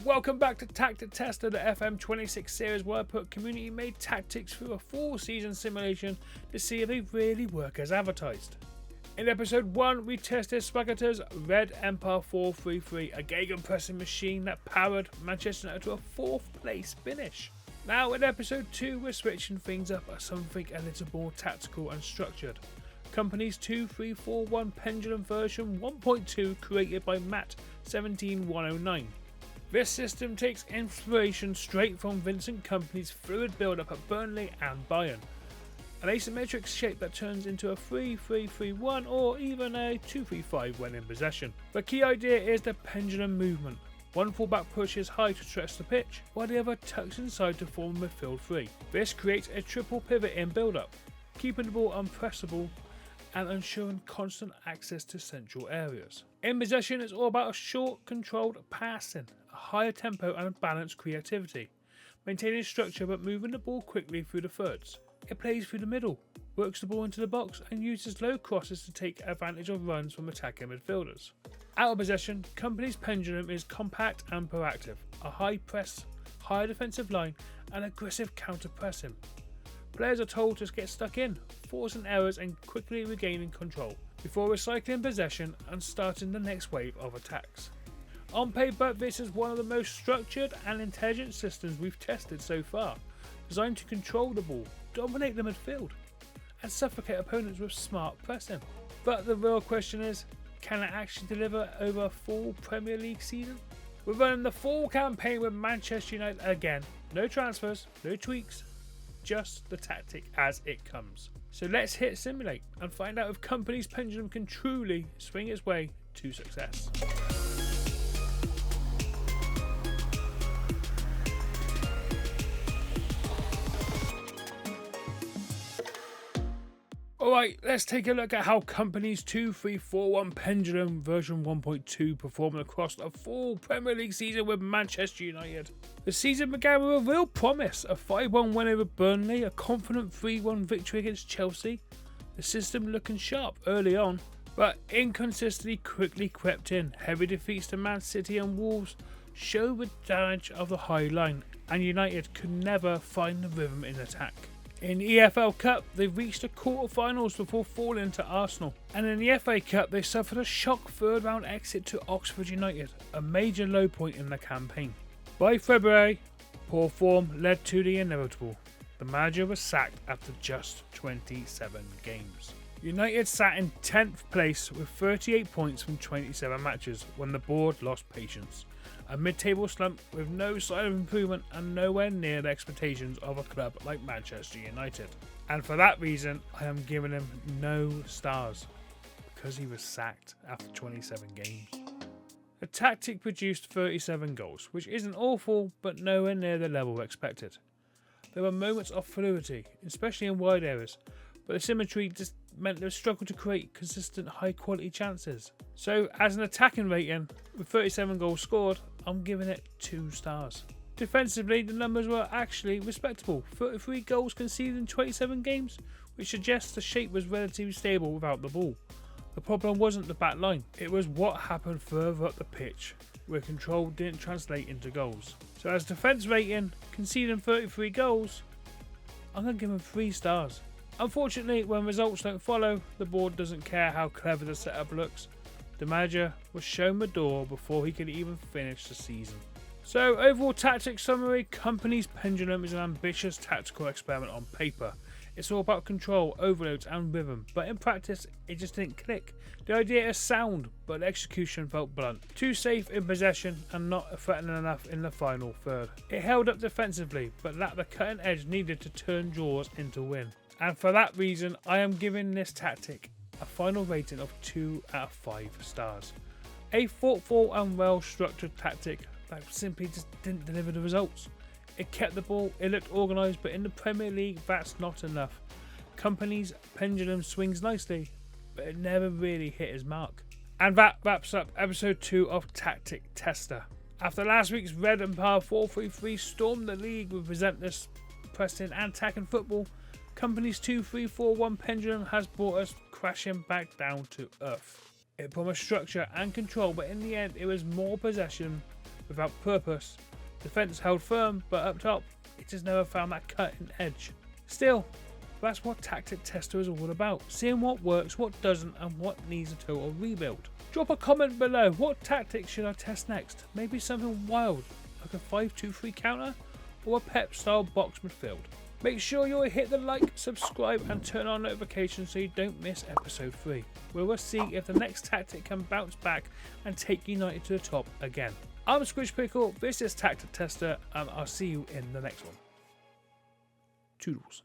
Welcome back to Tactic Tester, the FM26 series where I put community-made tactics through a full season simulation to see if they really work as advertised. In episode 1, we tested Spaghetti's Red Empire 433, a gegenpressing machine that powered Manchester United to a 4th place finish. Now in episode 2, we're switching things up at something a little more tactical and structured. Kompany's 2341 Pendulum version 1.2 created by Matt17109. This system takes inspiration straight from Vincent Kompany's fluid build-up at Burnley and Bayern. An asymmetric shape that turns into a 3-3-3-1 or even a 2-3-5 when in possession. The key idea is the pendulum movement. One fullback pushes high to stretch the pitch, while the other tucks inside to form a midfield three. This creates a triple pivot in build-up, keeping the ball unpressable and ensuring constant access to central areas. In possession, it's all about a short, controlled passing, a higher tempo and a balanced creativity, maintaining structure but moving the ball quickly through the thirds. It plays through the middle, works the ball into the box and uses low crosses to take advantage of runs from attacking midfielders. Out of possession, Kompany's pendulum is compact and proactive, a high press, high defensive line and aggressive counter pressing. Players are told to get stuck in, forcing errors and quickly regaining control, before recycling possession and starting the next wave of attacks. On paper, this is one of the most structured and intelligent systems we've tested so far, designed to control the ball, dominate the midfield, and suffocate opponents with smart pressing. But the real question is, can it actually deliver over a full Premier League season? We're running the full campaign with Manchester United again. No transfers, no tweaks, just the tactic as it comes. So let's hit simulate and find out if Kompany's pendulum can truly swing its way to success. Alright, let's take a look at how Kompany's 2341 Pendulum version 1.2 performed across a full Premier League season with Manchester United. The season began with a real promise, a 5-1 win over Burnley, a confident 3-1 victory against Chelsea, the system looking sharp early on, but inconsistency quickly crept in. Heavy defeats to Man City and Wolves showed the damage of the high line, and United could never find the rhythm in attack. In the EFL Cup, they reached the quarter-finals before falling to Arsenal. And in the FA Cup, they suffered a shock third-round exit to Oxford United, a major low point in the campaign. By February, poor form led to the inevitable. The manager was sacked after just 27 games. United sat in 10th place with 38 points from 27 matches when the board lost patience. A mid-table slump with no sign of improvement and nowhere near the expectations of a club like Manchester United. And for that reason, I am giving him no stars, because he was sacked after 27 games. The tactic produced 37 goals, which isn't awful, but nowhere near the level expected. There were moments of fluidity, especially in wide areas, but the symmetry just meant they struggled to create consistent high-quality chances. So, as an attacking rating, with 37 goals scored, I'm giving it 2 stars. Defensively, the numbers were actually respectable. 33 goals conceded in 27 games, which suggests the shape was relatively stable without the ball. The problem wasn't the back line, it was what happened further up the pitch, where control didn't translate into goals. So as defence rating, conceding 33 goals, I'm going to give him 3 stars. Unfortunately, when results don't follow, the board doesn't care how clever the setup looks. The manager was shown the door before he could even finish the season. So, overall tactics summary, Kompany's Pendulum is an ambitious tactical experiment on paper. It's all about control, overloads and rhythm, but in practice it just didn't click. The idea is sound, but the execution felt blunt. Too safe in possession and not threatening enough in the final third. It held up defensively, but lacked the cutting edge needed to turn draws into win. And for that reason, I am giving this tactic a final rating of 2 out of 5 stars. A thoughtful and well structured tactic that simply just didn't deliver the results. It kept the ball, it looked organised, but in the Premier League that's not enough. Kompany's pendulum swings nicely, but it never really hit his mark. And that wraps up episode 2 of Tactic Tester. After last week's Red Empire 433 stormed the league with relentless pressing and attacking football, Kompany's 2341 Pendulum has brought us crashing back down to earth. It promised structure and control, but in the end it was more possession without purpose. Defence held firm, but up top, it just never found that cutting edge. Still, that's what Tactic Tester is all about, seeing what works, what doesn't, and what needs a total rebuild. Drop a comment below, what tactics should I test next? Maybe something wild, like a 5-2-3 counter, or a Pep style box midfield. Make sure you hit the like, subscribe and turn on notifications so you don't miss episode 3, where we'll see if the next tactic can bounce back and take United to the top again. I'm Squidge Pickle, this is Tactic Tester, and I'll see you in the next one. Toodles.